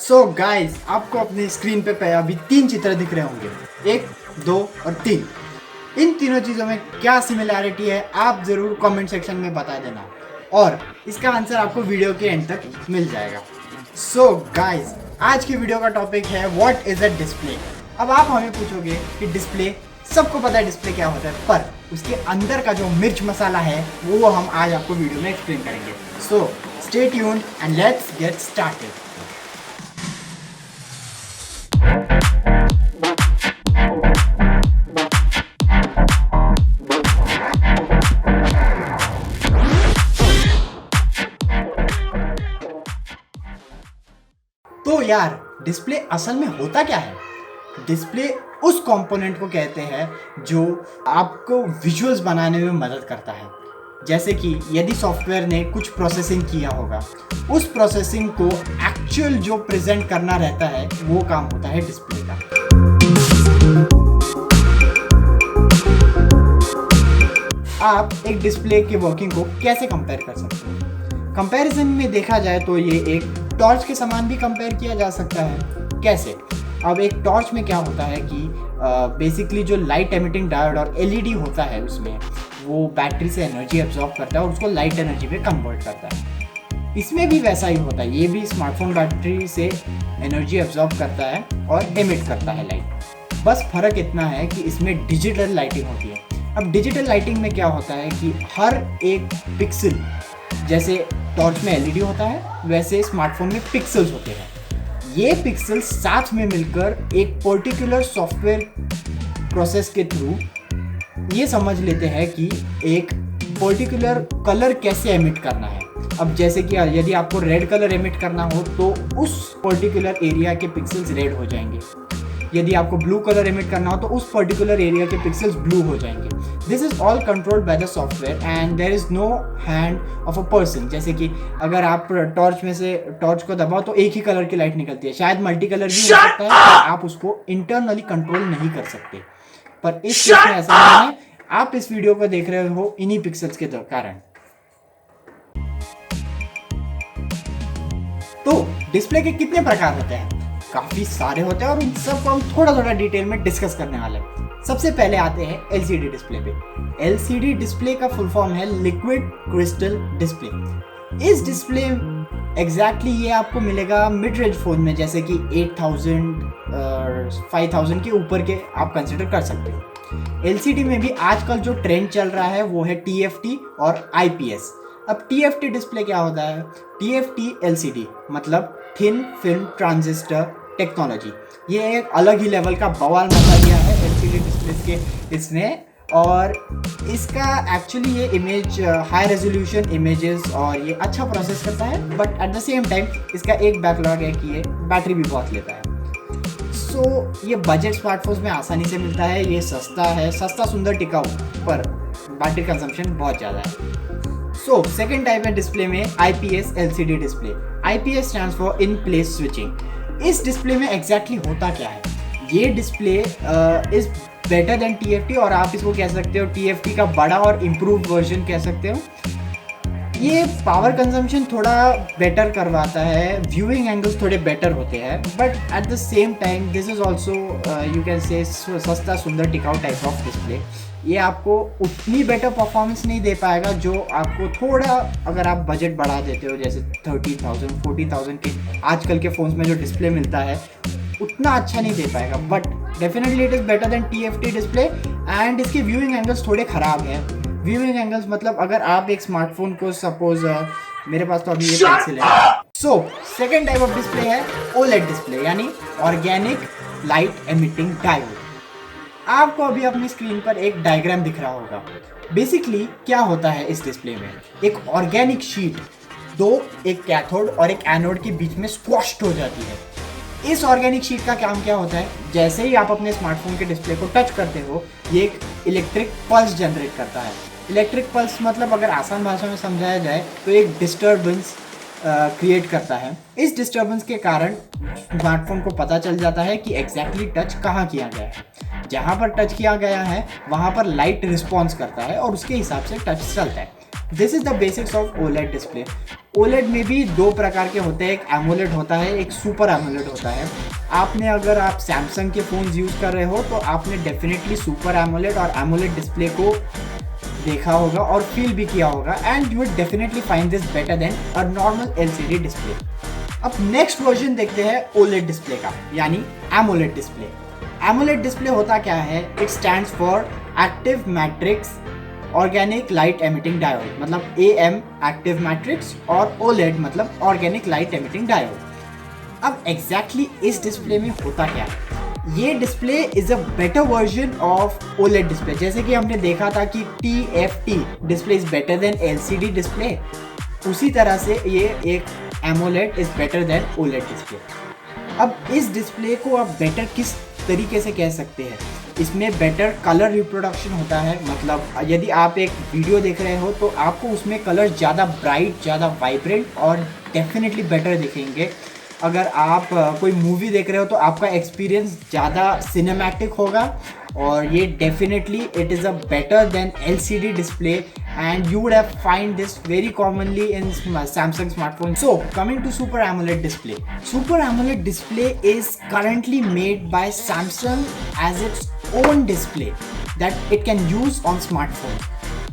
So guys, आपको अपनी screen पे अभी 3 चित्र दिख रहे होंगे, 1, 2 और 3। इन तीनों चीज़ों में क्या सिमिलैरिटी है आप ज़रूर कमेंट सेक्शन में बता देना और इसका आंसर आपको वीडियो के एंड तक मिल जाएगा। सो गाइस, आज की वीडियो का टॉपिक है व्हाट इज़ अ डिस्प्ले। अब आप हमें पूछोगे कि डिस्प्ले, सबको पता है डिस्प्ले क्या होता है, पर उसके अंदर का जो मिर्च मसाला है वो हम आज आपको वीडियो में एक्सप्लेन करेंगे। So stay tuned and let's get started. तो यार, डिस्प्ले असल में होता क्या है? डिस्प्ले उस कंपोनेंट को कहते हैं जो आपको विजुअल्स बनाने में मदद करता है। जैसे कि यदि सॉफ्टवेयर ने कुछ प्रोसेसिंग किया होगा, उस प्रोसेसिंग को एक्चुअल जो प्रेजेंट करना रहता है वो काम होता है डिस्प्ले का। आप एक डिस्प्ले की वर्किंग को कैसे कंपेयर कर सकते हैं? कंपैरिजन में देखा जाए तो ये एक टॉर्च के समान भी कंपेयर किया जा सकता है। कैसे? अब एक टॉर्च में क्या होता है कि बेसिकली जो लाइट एमिटिंग डायोड और एलईडी होता है उसमें वो बैटरी से एनर्जी एब्जॉर्ब करता है और उसको लाइट एनर्जी में कन्वर्ट करता है। इसमें भी वैसा ही होता है, ये भी स्मार्टफोन बैटरी से एनर्जी एब्जॉर्ब करता है और एमिट करता है लाइट। बस फ़र्क इतना है कि इसमें डिजिटल लाइटिंग होती है। अब डिजिटल लाइटिंग में क्या होता है कि हर एक पिक्सल, जैसे टॉर्च में एलईडी होता है वैसे स्मार्टफोन में पिक्सल्स होते हैं। ये पिक्सल्स साथ में मिलकर एक पर्टिकुलर सॉफ्टवेयर प्रोसेस के थ्रू ये समझ लेते हैं कि एक पर्टिकुलर कलर कैसे एमिट करना है। अब जैसे कि यदि आपको रेड कलर एमिट करना हो तो उस पर्टिकुलर एरिया के पिक्सल्स रेड हो जाएंगे। यदि आपको ब्लू कलर एमिट करना हो तो उस पर्टिकुलर एरिया के पिक्सल्स ब्लू हो जाएंगे। This is all controlled by the software and there is no hand of a person. जैसे कि अगर आप टॉर्च में से टॉर्च को दबाओ तो एक ही कलर की लाइट निकलती है, शायद मल्टी कलर भी हो सकता है, पर आप उसको इंटरनली कंट्रोल नहीं कर सकते। पर इस केस में ऐसा नहीं है। आप इस वीडियो को देख रहे हो इन्हीं पिक्सल्स के कारण। तो डिस्प्ले के कितने प्रकार होते हैं? काफ़ी सारे होते हैं और उन सबको हम थोड़ा थोड़ा डिटेल में डिस्कस करने वाले हैं। सबसे पहले आते हैं एलसीडी डिस्प्ले पे। एलसीडी डिस्प्ले का फुल फॉर्म है लिक्विड क्रिस्टल डिस्प्ले। इस डिस्प्ले एग्जैक्टली ये आपको मिलेगा मिड रेंज फ़ोन में, जैसे कि 8000 5000 के ऊपर के आप कंसिडर कर सकते हो। एलसीडी में भी आजकल जो ट्रेंड चल रहा है वो है टीएफटी और आईपीएस। अब टीएफटी डिस्प्ले क्या होता है? टीएफटी एलसीडी मतलब थिन फिल्म ट्रांजिस्टर टेक्नोलॉजी। ये एक अलग ही लेवल का बवाल मचा दिया है एलसीडी डिस्प्ले के इसने, और इसका एक्चुअली ये इमेज हाई रेजोल्यूशन इमेजेस और ये अच्छा प्रोसेस करता है, but at the same time इसका एक बैकलॉग है कि ये बैटरी भी बहुत लेता है। सो ये बजट स्मार्टफोन्स में आसानी से मिलता है, ये सस्ता है, सस्ता सुंदर टिकाऊ, पर बैटरी कंजम्पशन बहुत ज़्यादा है। सो सेकेंड टाइप है डिस्प्ले में IPS LCD display. IPS stands for in place switching. इस डिस्प्ले में एग्जैक्टली होता क्या है? ये display is better than TFT, और आप इसको कह सकते हो टीएफटी का बड़ा और इम्प्रूव्ड वर्जन कह सकते हो। ये पावर कंजम्पशन थोड़ा बेटर करवाता है, व्यूइंग एंगल्स थोड़े बेटर होते हैं, but at the same time this is also you can से सस्ता सुंदर टिकाऊ टाइप ऑफ डिस्प्ले। ये आपको उतनी बेटर परफॉर्मेंस नहीं दे पाएगा जो आपको थोड़ा, अगर आप बजट बढ़ा देते हो, जैसे 30,000 40,000 के आजकल के फ़ोन्स में जो डिस्प्ले मिलता है उतना अच्छा नहीं दे पाएगा, but definitely it is better than TFT display. And इसके व्यूइंग एंगल्स थोड़े ख़राब हैं। व्यूइंग एंगल्स मतलब अगर आप एक स्मार्टफोन को सपोज मेरे पास तो अभी ये पेंसिल है। So second type of display है ओलेड डिस्प्ले, यानी ऑर्गेनिक लाइट एमिटिंग डायोड। आपको अभी अपनी स्क्रीन पर एक डायग्राम दिख रहा होगा। बेसिकली क्या होता है इस डिस्प्ले में? एक ऑर्गेनिक शीट एक कैथोड और एक एनोड के बीच में स्क्वॉश्ड हो जाती है। इस ऑर्गेनिक शीट का काम क्या होता है? जैसे ही आप अपने स्मार्टफोन के डिस्प्ले को टच करते हो, ये एक इलेक्ट्रिक पल्स जनरेट करता है। इलेक्ट्रिक पल्स मतलब अगर आसान भाषा में समझाया जाए तो एक डिस्टर्बेंस क्रिएट करता है। इस डिस्टर्बेंस के कारण स्मार्टफोन को पता चल जाता है कि एग्जैक्टली टच कहाँ किया गया है। जहाँ पर टच किया गया है वहाँ पर लाइट रिस्पॉन्स करता है और उसके हिसाब से टच चलता है। This is the basics of OLED display. OLED में भी दो प्रकार के होते हैं, एक एमोलेड होता है, एक सुपर एमोलेड होता है। आपने अगर आप सैमसंग के फ़ोन यूज़ कर रहे हो तो आपने डेफिनेटली सुपर एमोलेड और एमोलेड डिस्प्ले को देखा होगा और फील भी किया होगा, and you will definitely find this better than a normal LCD display. अब नेक्स्ट वर्जन देखते हैं ओलेड डिस्प्ले का, यानी एमोलेड डिस्प्ले। एमोलेड डिस्प्ले होता क्या है? It stands for active matrix organic light emitting diode, मतलब AM एक्टिव मैट्रिक्स, और OLED मतलब ऑर्गेनिक लाइट एमिटिंग डायोड। अब एग्जैक्टली इस डिस्प्ले में होता क्या है? ये display is a better version of OLED display. जैसे कि हमने देखा था कि TFT display is better than LCD display, उसी तरह से ये एक AMOLED is better than OLED display. अब इस डिस्प्ले को आप बेटर किस तरीके से कह सकते हैं? इसमें बेटर कलर रिप्रोडक्शन होता है, मतलब यदि आप एक वीडियो देख रहे हो तो आपको उसमें कलर ज़्यादा ब्राइट, ज़्यादा वाइब्रेंट और डेफिनेटली बेटर दिखेंगे। अगर आप कोई मूवी देख रहे हो तो आपका एक्सपीरियंस ज़्यादा सिनेमैटिक होगा, और ये definitely it is a better than LCD display, and you would have find this very commonly in Samsung smartphone. So coming to Super AMOLED display. Super AMOLED display is currently made by Samsung as its own display that it can use on smartphone.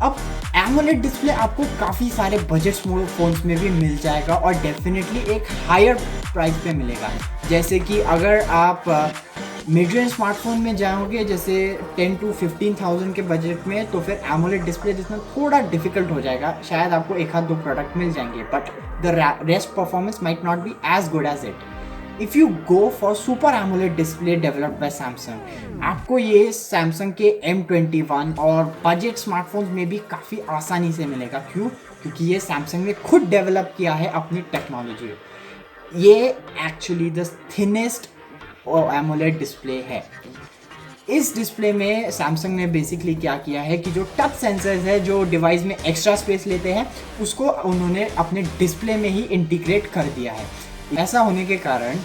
अब AMOLED display आपको काफ़ी सारे budget phones में भी मिल जाएगा और definitely एक higher price पे मिलेगा। जैसे कि अगर आप मिड रेंज स्मार्टफोन में जाओगे जैसे 10 to 15,000 के बजट में, तो फिर AMOLED डिस्प्ले जितना थोड़ा डिफिकल्ट हो जाएगा। शायद आपको एक हाथ दो प्रोडक्ट मिल जाएंगे, but the rest performance might not be as good as it if you go for super AMOLED display developed by Samsung. आपको ये सैमसंग के M21 और बजट स्मार्टफोन्स में भी काफ़ी आसानी से मिलेगा। क्यों? क्योंकि ये सैमसंग ने खुद डेवलप किया है अपनी टेक्नोलॉजी। ये actually the thinnest AMOLED display है। इस डिस्प्ले में सैमसंग ने बेसिकली क्या किया है कि जो टच सेंसर्स है जो डिवाइस में एक्स्ट्रा स्पेस लेते हैं, उसको उन्होंने अपने डिस्प्ले में ही इंटीग्रेट कर दिया है। ऐसा होने के कारण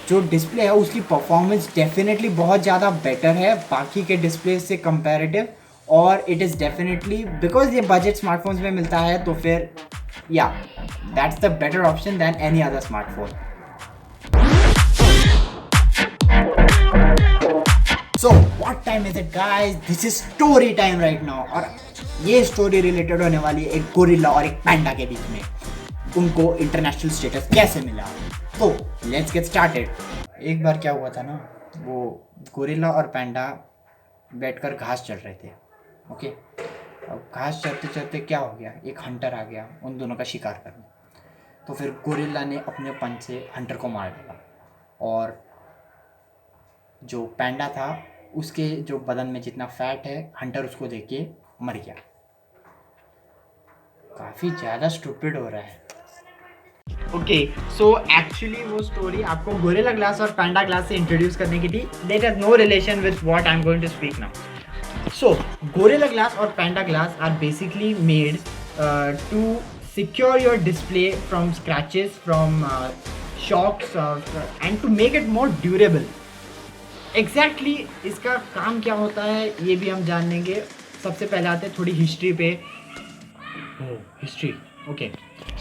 जो डिस्प्ले है उसकी परफॉर्मेंस डेफिनेटली बहुत ज़्यादा बेटर है बाकी के डिस्प्ले से कंपैरेटिव, और इट इज़ डेफिनेटली बिकॉज ये बजट स्मार्टफोन्स में मिलता है, तो फिर या that's the better option than any other smartphone. So what time is it guys? This is story time right now, और ये स्टोरी रिलेटेड होने वाली है एक गोरिल्ला और एक पैंडा के बीच में। उनको इंटरनेशनल स्टेटस कैसे मिला? तो लेट्स गेट स्टार्टेड। एक बार क्या हुआ था ना, वो गोरिल्ला और पैंडा बैठकर घास चल रहे थे। ओके, अब घास चलते चलते क्या हो गया, एक हंटर आ गया उन दोनों का शिकार करने। तो फिर गोरिल्ला ने अपने पंच से हंटर को मार डाला, और जो पैंडा था उसके जो बदन में जितना फैट है, हंटर उसको देख के मर गया। काफ़ी ज़्यादा स्टूपिड हो रहा है। ओके, सो एक्चुअली वो स्टोरी आपको गोरिल्ला ग्लास और पैंडा ग्लास से इंट्रोड्यूस करने की थी। That has no relation with what I am going to speak now. So gorilla glass और panda glass are basically made to secure your display from scratches, from shocks, and to make it more durable. Exactly इसका काम क्या होता है ये भी हम जान लेंगे। सबसे पहले आते हैं थोड़ी हिस्ट्री पे। History, okay.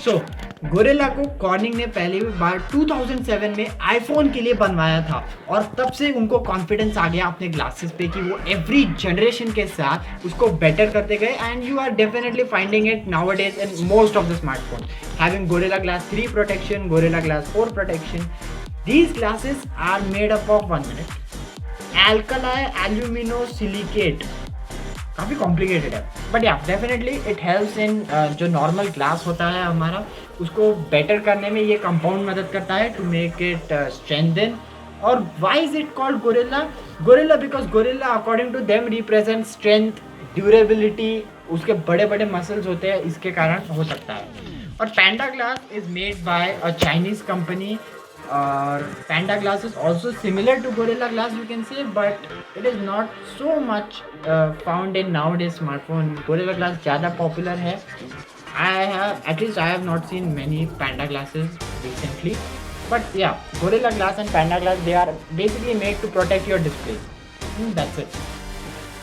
सो गोरिल्ला को कॉर्निंग ने पहले भी बार 2007 में आईफोन के लिए बनवाया था, और तब से उनको कॉन्फिडेंस आ गया अपने ग्लासेस पे कि वो एवरी जनरेशन के साथ उसको बेटर करते गए, and you are definitely finding it nowadays in most of the smartphone having Gorilla Glass 3 protection, Gorilla Glass 4 protection. These glasses are made up of 1 minute alkali aluminosilicate। काफ़ी complicated है, but या definitely it helps in जो normal glass होता है हमारा, उसको better करने में ये कंपाउंड मदद करता है टू मेक इट स्ट्रेंथन। और why is it called Gorilla? Gorilla because Gorilla according to them represent strength, durability, उसके बड़े बड़े मसल्स होते हैं, इसके कारण हो सकता है। और panda glass is made by a Chinese company, और panda glass is also similar to gorilla glass you can say, but it is not so much found in nowadays smartphone. Gorilla glass ज़्यादा popular है। I have not seen many panda glasses recently, but yeah gorilla glass and panda glass they are basically made to protect your display. That's it.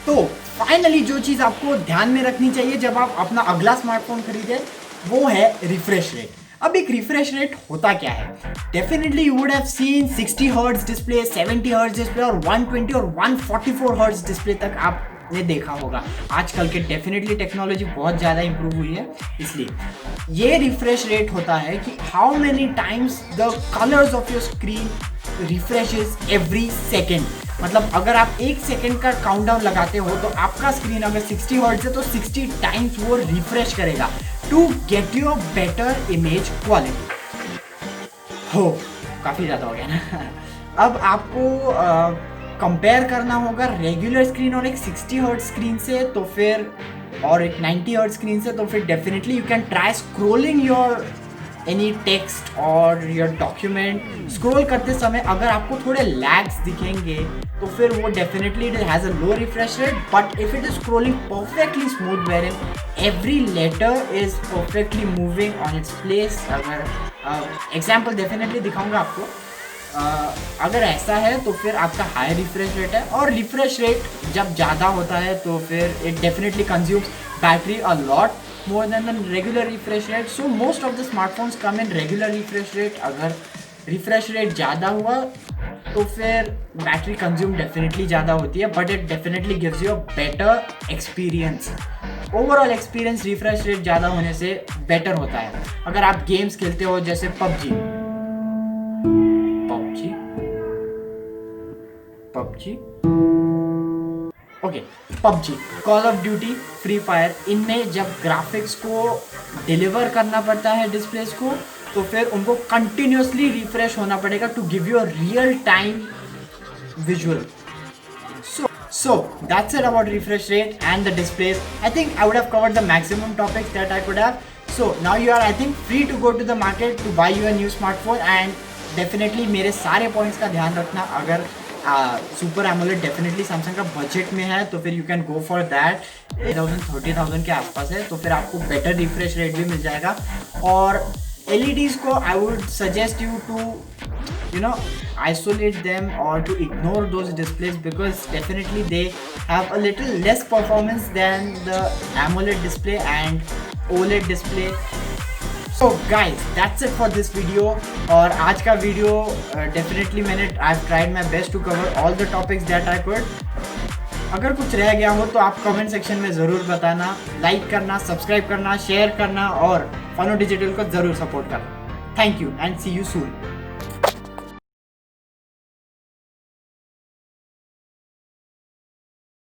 तो finally जो चीज़ आपको ध्यान में रखनी चाहिए जब आप अपना अगला स्मार्टफोन खरीदें वो है रिफ्रेश रेट। अब एक रिफ्रेश रेट होता क्या है? Definitely you would have seen 60 hertz display, 70 hertz display और 120 और 144 हर्ट्ज डिस्प्ले तक आपने देखा होगा। आजकल के डेफिनेटली टेक्नोलॉजी बहुत ज़्यादा इंप्रूव हुई है, इसलिए ये रिफ्रेश रेट होता है कि how many times the colours of your screen refreshes every second. मतलब अगर आप 1 सेकेंड का काउंटडाउन लगाते हो तो आपका स्क्रीन अगर 60 हर्ट्ज है तो 60 टाइम्स वो रिफ्रेश करेगा to get your better image quality. हो काफ़ी ज़्यादा हो गया ना। अब आपको कंपेयर करना होगा रेगुलर स्क्रीन और एक 60 हर्ट्ज स्क्रीन से, तो फिर और एक 90 हर्ट्ज स्क्रीन से, तो फिर definitely you can try scrolling your any text और योर डॉक्यूमेंट। स्क्रॉल करते समय अगर आपको थोड़े लैग्स दिखेंगे तो फिर वो definitely it has a low refresh rate, but if it is scrolling perfectly smooth where in every letter is perfectly moving on its place. अगर एग्जाम्पल डेफिनेटली दिखाऊंगा आपको, अगर ऐसा है तो फिर आपका हाई रिफ्रेश रेट है, और रिफ्रेश रेट जब ज़्यादा होता है तो फिर it definitely consumes battery a lot more than the regular refresh rate. So most of the smartphones come in regular refresh rate. अगर refresh rate ज़्यादा हुआ तो फिर बैटरी कंज्यूम डेफिनेटली ज़्यादा होती है, but it definitely gives you a better experience. Overall experience refresh rate ज़्यादा होने से बेटर होता है। अगर आप गेम्स खेलते हो जैसे PUBG PUBG, call of duty, free fire, इनमें जब ग्राफिक्स को डिलीवर करना पड़ता है डिस्प्लेस को तो फिर उनको कंटिन्यूसली रिफ्रेश होना पड़ेगा to give you a real time visual. So that's it about refresh rate and the displays. I think I would have covered the maximum topics that I could have. So now you are, I think, free to go to the market to buy you a new smartphone, and definitely मेरे सारे points का ध्यान रखना। अगर super AMOLED definitely Samsung का budget में है तो फिर you can go for that. 30,000 के आसपास है तो फिर आपको बेटर रिफ्रेश रेट भी मिल जाएगा। और LEDs को I would suggest you to isolate them or to ignore those displays, because definitely they have a little less performance than the AMOLED display and OLED display. So guys, that's it for this video. और आज का video definitely I've tried my best to cover all the topics that I could. अगर कुछ रह गया हो तो आप कमेंट सेक्शन में ज़रूर बताना, लाइक करना, सब्सक्राइब करना, शेयर करना और फनो डिजिटल को ज़रूर सपोर्ट करना। Thank you and see you soon.